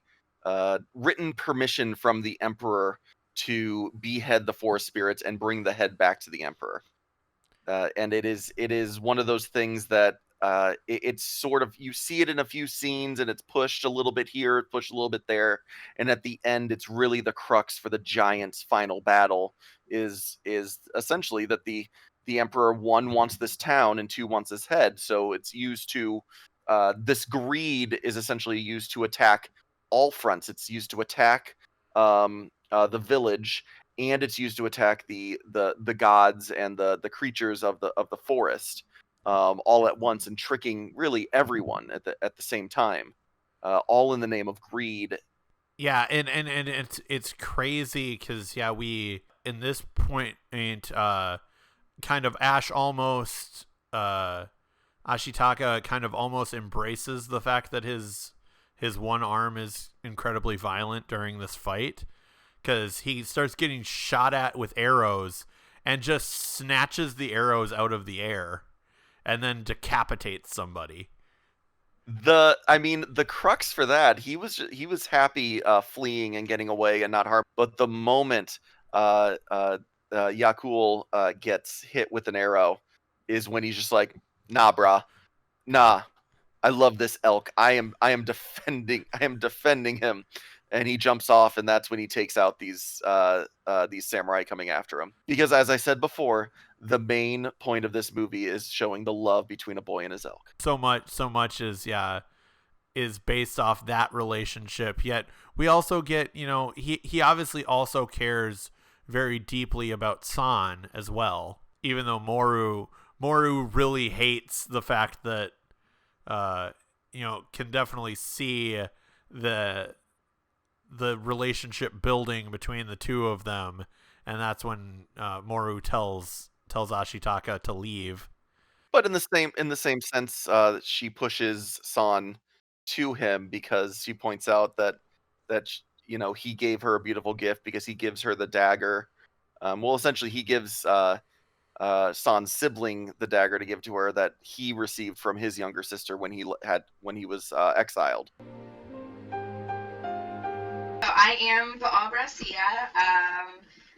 written permission from the Emperor to behead the forest spirits and bring the head back to the Emperor. And it is one of those things that it's sort of, you see it in a few scenes and it's pushed a little bit here, pushed a little bit there, and at the end it's really the crux for the giant's final battle is essentially that the Emperor, one, wants this town and two, wants his head. So it's used to this greed is essentially used to attack all fronts. It's used to attack the village, and it's used to attack the gods and the creatures of the forest, all at once, and tricking really everyone at the same time, all in the name of greed. Yeah, and it's crazy because we in this point kind of Ashitaka kind of almost embraces the fact that his one arm is incredibly violent during this fight, because he starts getting shot at with arrows and just snatches the arrows out of the air and then decapitates somebody. The crux for that, he was happy fleeing and getting away and not harmed, but the moment Yakul gets hit with an arrow is when he's just like, nah, brah, nah, I love this elk. I am defending him. And he jumps off, and that's when he takes out these samurai coming after him. Because, as I said before, the main point of this movie is showing the love between a boy and his elk. So much is based off that relationship. Yet we also get, he obviously also cares very deeply about San as well. Even though Moru really hates the fact that, can definitely see the relationship building between the two of them, and that's when Moru tells Ashitaka to leave. But in the same sense, she pushes San to him because she points out that he gave her a beautiful gift because he gives her the dagger. Essentially, he gives San's sibling the dagger to give to her that he received from his younger sister when he was exiled. So I am Baal Gracia.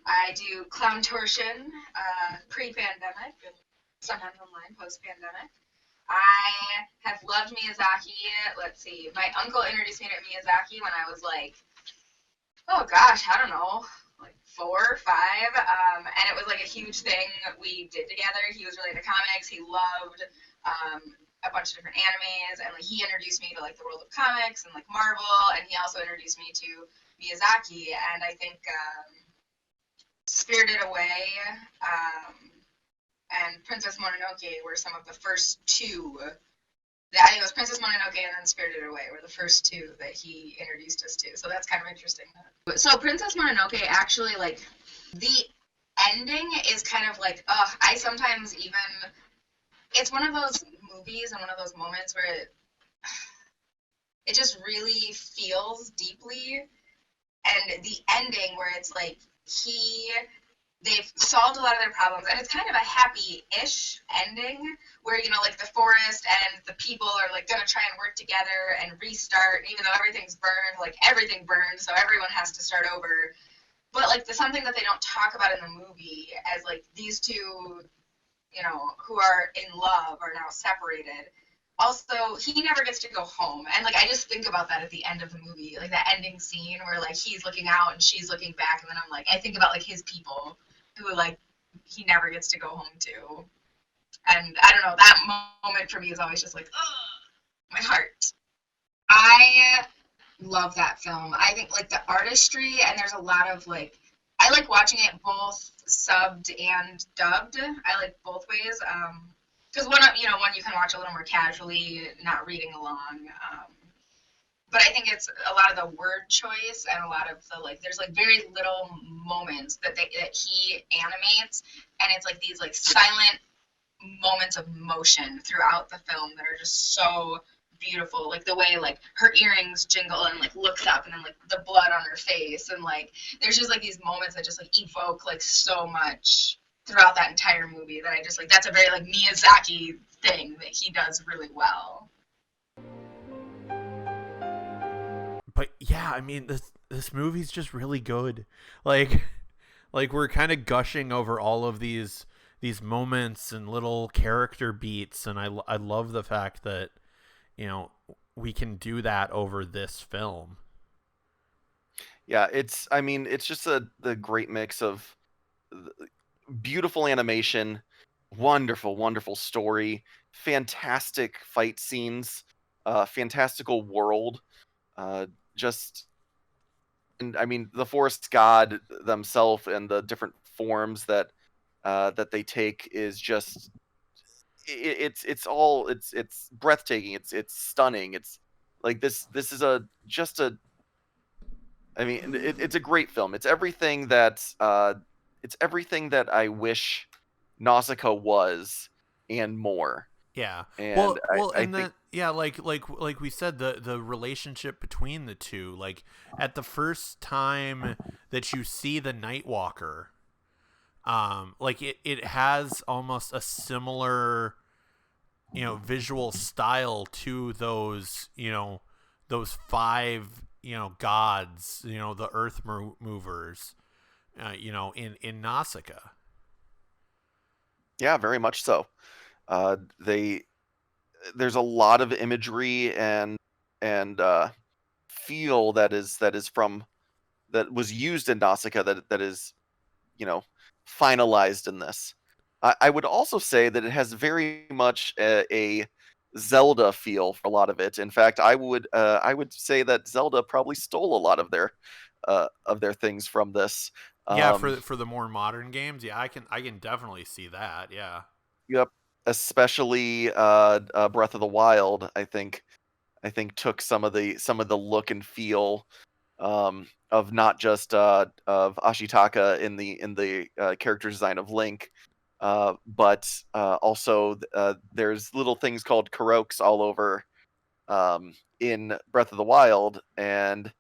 I do clown torsion pre-pandemic and sometimes online post-pandemic. I have loved Miyazaki. Let's see. My uncle introduced me to Miyazaki when I was like, oh gosh, I don't know, like 4 or 5. And it was like a huge thing we did together. He was really into comics. He loved a bunch of different animes, and like he introduced me to like the world of comics and like Marvel, and he also introduced me to Miyazaki. And I think Spirited Away and Princess Mononoke were some of the first two. I think it was Princess Mononoke and then Spirited Away were the first two that he introduced us to. So that's kind of interesting. So Princess Mononoke, actually, like, the ending is kind of like, I sometimes even, it's one of those movies and one of those moments where it just really feels deeply. And the ending where it's like he they've solved a lot of their problems, and it's kind of a happy-ish ending where, you know, like the forest and the people are like gonna try and work together and restart, even though everything's burned, like everything burned, so everyone has to start over. But like the something that they don't talk about in the movie as like these two, you know, who are in love are now separated. Also, he never gets to go home, and like I just think about that at the end of the movie, like that ending scene where like he's looking out and she's looking back, and then I'm like, I think about like his people who like he never gets to go home to, and I don't know, that moment for me is always just like, ugh, my heart. I love that film. I think like the artistry, and there's a lot of like, I like watching it both subbed and dubbed. I like both ways. Because one, you know, one you can watch a little more casually, not reading along. But I think it's a lot of the word choice and a lot of the like. There's like very little moments that he animates, and it's like these like silent moments of motion throughout the film that are just so beautiful. Like the way like her earrings jingle and like looks up, and then like the blood on her face, and like there's just like these moments that just like evoke like so much throughout that entire movie that I just like. That's a very like Miyazaki thing that he does really well. But yeah, I mean, this movie's just really good. Like we're kind of gushing over all of these moments and little character beats, and I love the fact that, you know, we can do that over this film. Yeah, it's just the great mix of beautiful animation, wonderful story, fantastic fight scenes, fantastical world, just and I mean the forest god themselves and the different forms that they take is just it's breathtaking. It's stunning. It's like this is it's a great film. It's everything that I wish Nausicaa was and more. Yeah. And I And think then yeah, like we said, the relationship between the two, like at the first time that you see the Nightwalker, like it has almost a similar, you know, visual style to those, you know, those five, you know, gods, you know, the earth movers, you know, in Nausicaa. yeah, very much so. They There's a lot of imagery and feel that was used in Nausicaa that is, you know, finalized in this. I would also say that it has very much a Zelda feel for a lot of it. In fact, I would say that Zelda probably stole a lot of their things from this. Yeah, Um, for the more modern games, yeah, I can definitely see that. Yeah. yep, especially Breath of the Wild. I think took some of the look and feel of not just of Ashitaka in the character design of Link, but also there's little things called Karoks all over in Breath of the Wild, and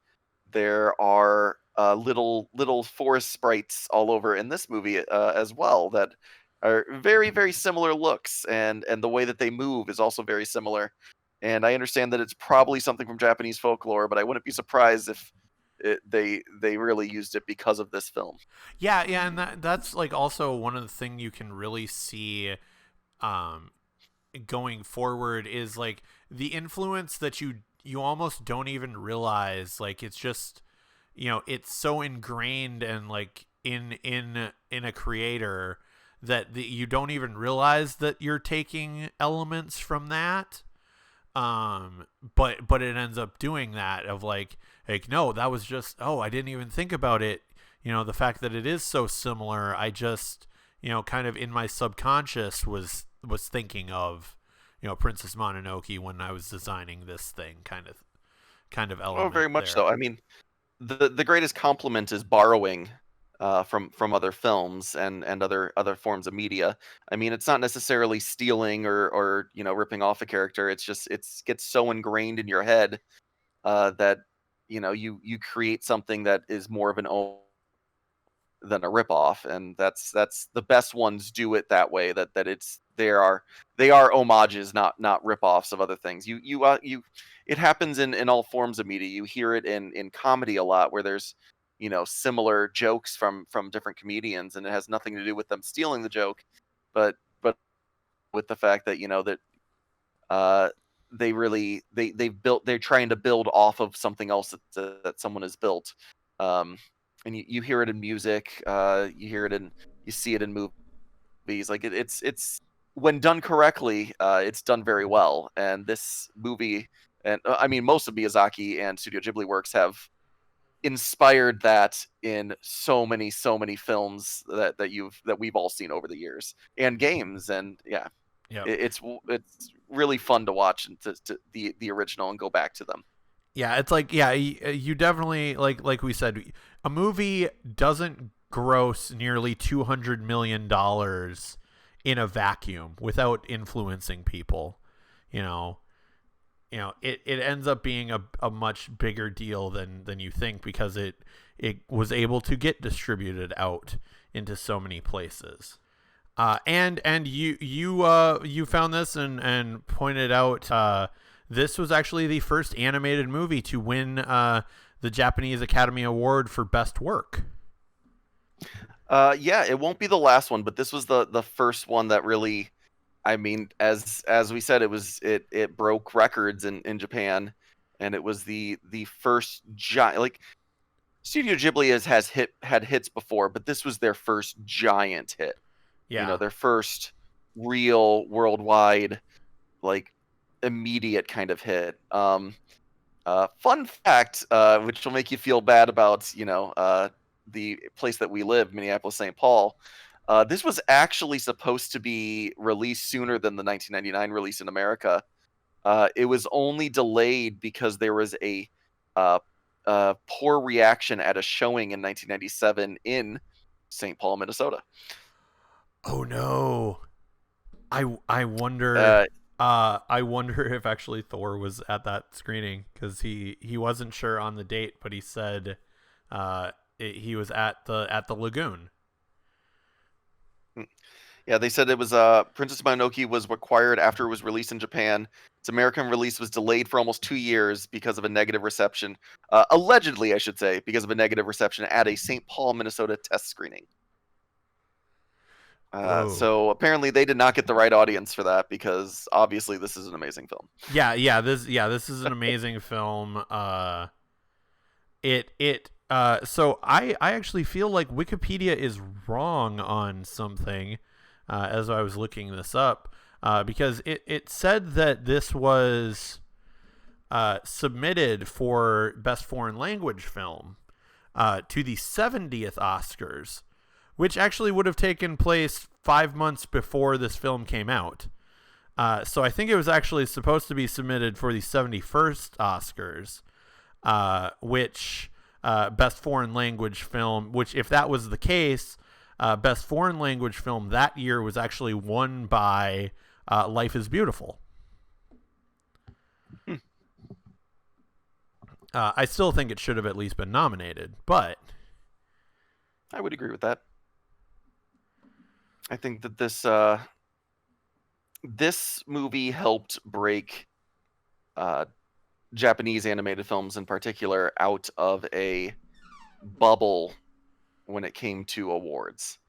there are little forest sprites all over in this movie as well that are very similar looks, and the way that they move is also very similar. And I understand that it's probably something from Japanese folklore, but I wouldn't be surprised if they really used it because of this film. Yeah, yeah, and that's like also one of the things you can really see um going forward is like the influence that you almost don't even realize, like it's just, you know, it's so ingrained and like in a creator that you don't even realize that you're taking elements from that, but it ends up doing that of like no, that was just, oh, I didn't even think about it, you know, the fact that it is so similar, I just, you know, kind of in my subconscious was thinking of, you know, Princess Mononoke when I was designing this thing, kind of Oh, element very much there. so. I mean, the greatest compliment is borrowing from other films and other forms of media. I mean, it's not necessarily stealing or you know ripping off a character. It's just gets so ingrained in your head that you know you create something that is more of an own. than a ripoff, and that's the best ones do it that way. That they are homages, not ripoffs of other things. It happens in all forms of media. You hear it in comedy a lot, where there's similar jokes from different comedians, and it has nothing to do with them stealing the joke, but with the fact that that they're trying to build off of something else that someone has built. And you hear it in music, you see it in movies. Like it's when done correctly, it's done very well. And this movie, and I mean most of Miyazaki and Studio Ghibli works have inspired that in so many films that we've all seen over the years, and games. And yeah, Yeah. it's really fun to watch and to the original and go back to them. Yeah, it's like, yeah, you definitely, like we said, a movie doesn't gross nearly $200 million in a vacuum without influencing people. It ends up being a much bigger deal than you think, because it was able to get distributed out into so many places. And you found this and pointed out this was actually the first animated movie to win the Japanese Academy Award for Best Work. Yeah, it won't be the last one, but this was the first one that really, I mean, as we said, it broke records in Japan, and it was the first giant. Like, Studio Ghibli had hits before, but this was their first giant hit. Yeah. Their first real worldwide, like, immediate kind of hit. Fun fact, which will make you feel bad about the place that we live, Minneapolis, St. Paul. This was actually supposed to be released sooner than the 1999 release in America. It was only delayed because there was a poor reaction at a showing in 1997 in St. Paul, Minnesota. Oh no. I wonder I wonder if actually Thor was at that screening, because he wasn't sure on the date, but he said he was at the lagoon. Yeah, they said it was Princess Mononoke was required after it was released in Japan. Its American release was delayed for almost 2 years because of a negative reception. Allegedly, I should say, because of a negative reception at a St. Paul, Minnesota test screening. So apparently they did not get the right audience for that, because obviously this is an amazing film. This is an amazing film. So I actually feel like Wikipedia is wrong on something, as I was looking this up, because it said that this was submitted for Best Foreign Language Film to the 70th Oscars, which actually would have taken place 5 months before this film came out. So I think it was actually supposed to be submitted for the 71st Oscars, which Best Foreign Language Film, which, if that was the case, Best Foreign Language Film that year was actually won by Life is Beautiful. I still think it should have at least been nominated, but I would agree with that. I think that this movie helped break Japanese animated films in particular out of a bubble when it came to awards.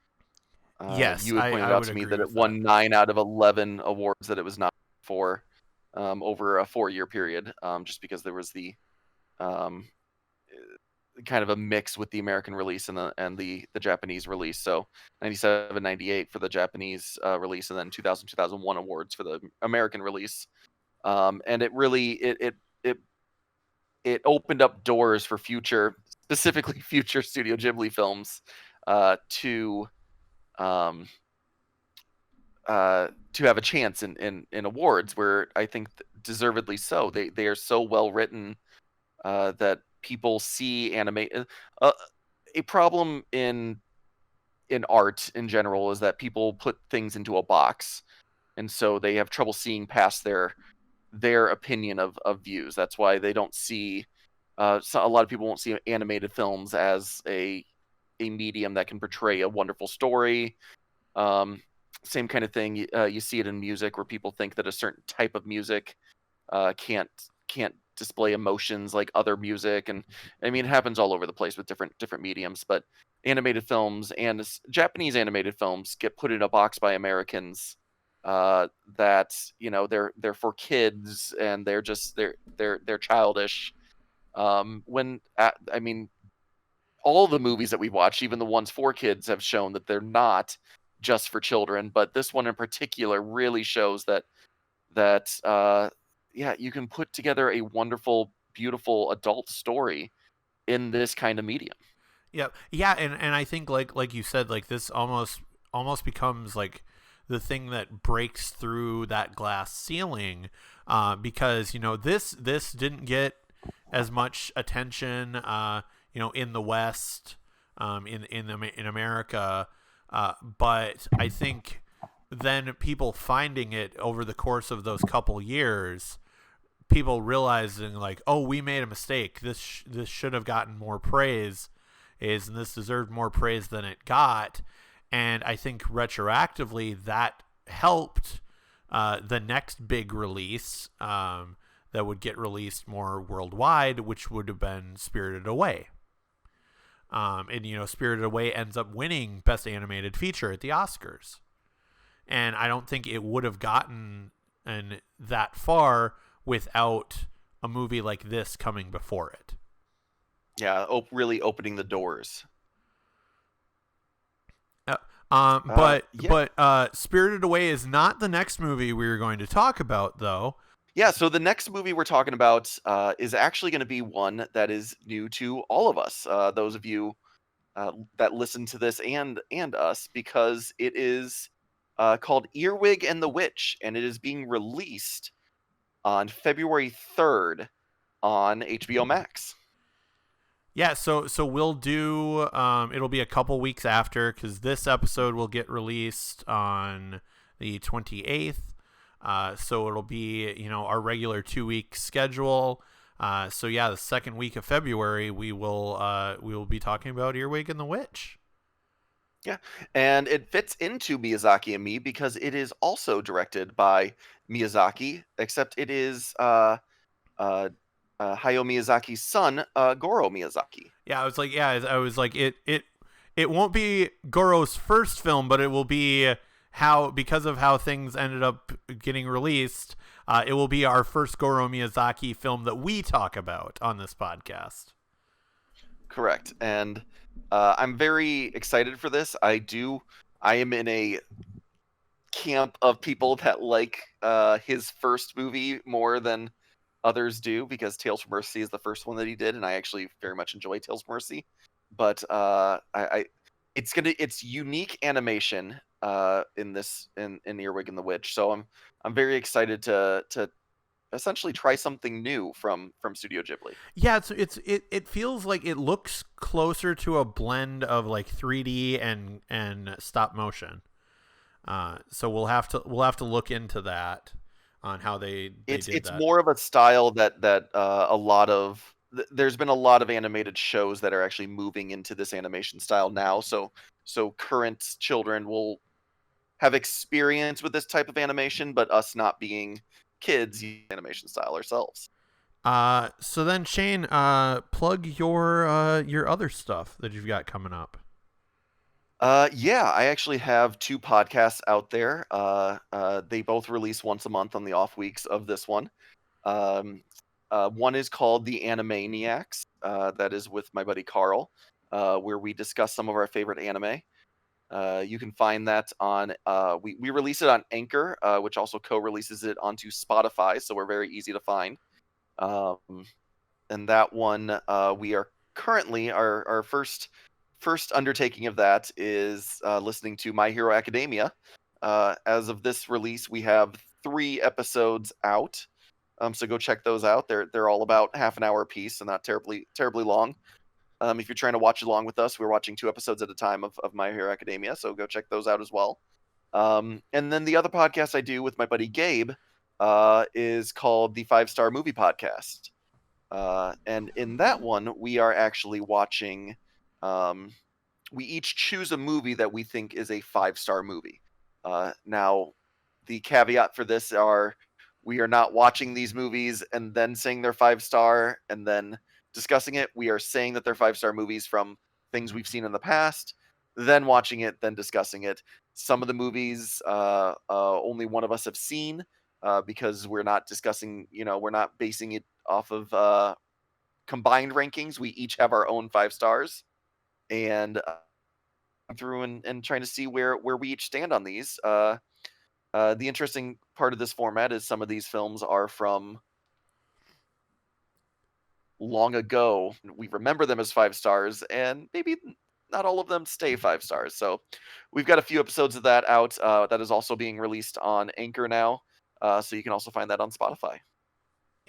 Yes, you had pointed out to me that it won 9 out of 11 awards that it was nominated for over a 4-year period, just because there was the kind of a mix with the American release and the Japanese release. So 97, 98 for the Japanese release, and then 2000, 2001 awards for the American release. And it really it opened up doors for specifically future Studio Ghibli films to have a chance in awards, where I think deservedly so. They are so well written that people see a problem in art in general is that people put things into a box, and so they have trouble seeing past their opinion of views. That's why they don't see a lot of people won't see animated films as a a medium that can portray a wonderful story. Same kind of thing. You see it in music, where people think that a certain type of music can't display emotions like other music, and I mean, it happens all over the place with different mediums. But animated films and Japanese animated films get put in a box by Americans that they're for kids, and they're childish. I mean, all the movies that we've watched, even the ones for kids, have shown that they're not just for children. But this one in particular really shows that you can put together a wonderful, beautiful adult story in this kind of medium. Yeah, and I think like you said, like this almost becomes like the thing that breaks through that glass ceiling, because this didn't get as much attention in the West, in America, but I think then people finding it over the course of those couple years, people realizing like, oh, we made a mistake. This should have gotten more praise, and this deserved more praise than it got. And I think retroactively that helped the next big release that would get released more worldwide, which would have been Spirited Away. And Spirited Away ends up winning Best Animated Feature at the Oscars. And I don't think it would have gotten that far without a movie like this coming before it. Yeah, really opening the doors. But Spirited Away is not the next movie we were going to talk about, though. Yeah, so the next movie we're talking about is actually going to be one that is new to all of us, those of you that listen to this and us, because it is called Earwig and the Witch, and it is being released on February 3rd on HBO Max. Yeah, so we'll do it'll be a couple weeks after, because this episode will get released on the 28th. So it'll be our regular 2-week schedule. So yeah, the second week of February we will be talking about Earwig and the Witch. Yeah, and it fits into Miyazaki and Me because it is also directed by Miyazaki, except it is Hayao Miyazaki's son, Goro Miyazaki. Yeah, I was like it won't be Goro's first film, but it will be because of how things ended up getting released. It will be our first Goro Miyazaki film that we talk about on this podcast. Correct, and I'm very excited for this. I am in a camp of people that like his first movie more than others do, because Tales from Mercy is the first one that he did, and I actually very much enjoy Tales from Mercy. But it's unique animation in Earwig and the Witch, so I'm very excited to essentially try something new from Studio Ghibli. Yeah, it feels like it looks closer to a blend of like 3D and stop motion. So we'll have to look into that on how they did it's that. More of a style that a lot of there's been a lot of animated shows that are actually moving into this animation style now. So current children will have experience with this type of animation, but us not being kids use animation style ourselves. So then Cheyne, plug your other stuff that you've got coming up. Yeah, I actually have 2 podcasts out there. They both release once a month on the off weeks of this one. One is called the Animaniacs. That is with my buddy Carl, where we discuss some of our favorite anime. You can find that on we release it on Anchor, which also co-releases it onto Spotify, so we're very easy to find. And that one, we are currently our first undertaking of that is listening to My Hero Academia. As of this release, we have 3 episodes out. So go check those out. They're all about half an hour a piece, and not terribly long. If you're trying to watch along with us, we're watching 2 episodes at a time of My Hero Academia, so go check those out as well. And then the other podcast I do with my buddy Gabe is called the 5-Star Movie Podcast. And in that one, we are actually watching we each choose a movie that we think is a 5-star movie. Now, the caveat for this are we are not watching these movies and then saying they're 5-star and then discussing it. We are saying that they're 5-star movies from things we've seen in the past, then watching it, then discussing it. Some of the movies only one of us have seen because we're not discussing, we're not basing it off of combined rankings. We each have our own 5 stars, and through and trying to see where we each stand on these. The interesting part of this format is some of these films are from long ago. We remember them as 5 stars, and maybe not all of them stay 5 stars. So we've got a few episodes of that out. That is also being released on Anchor now, so you can also find that on Spotify.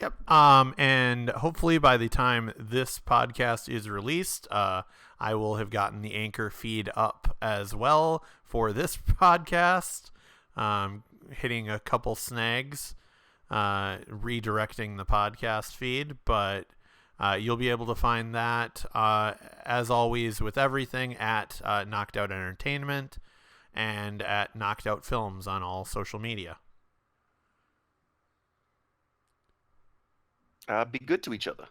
Yep. And hopefully by the time this podcast is released, I will have gotten the Anchor feed up as well for this podcast. Hitting a couple snags, redirecting the podcast feed, but you'll be able to find that, as always with everything, at Knocked Out Entertainment and at Knocked Out Films on all social media. Be good to each other.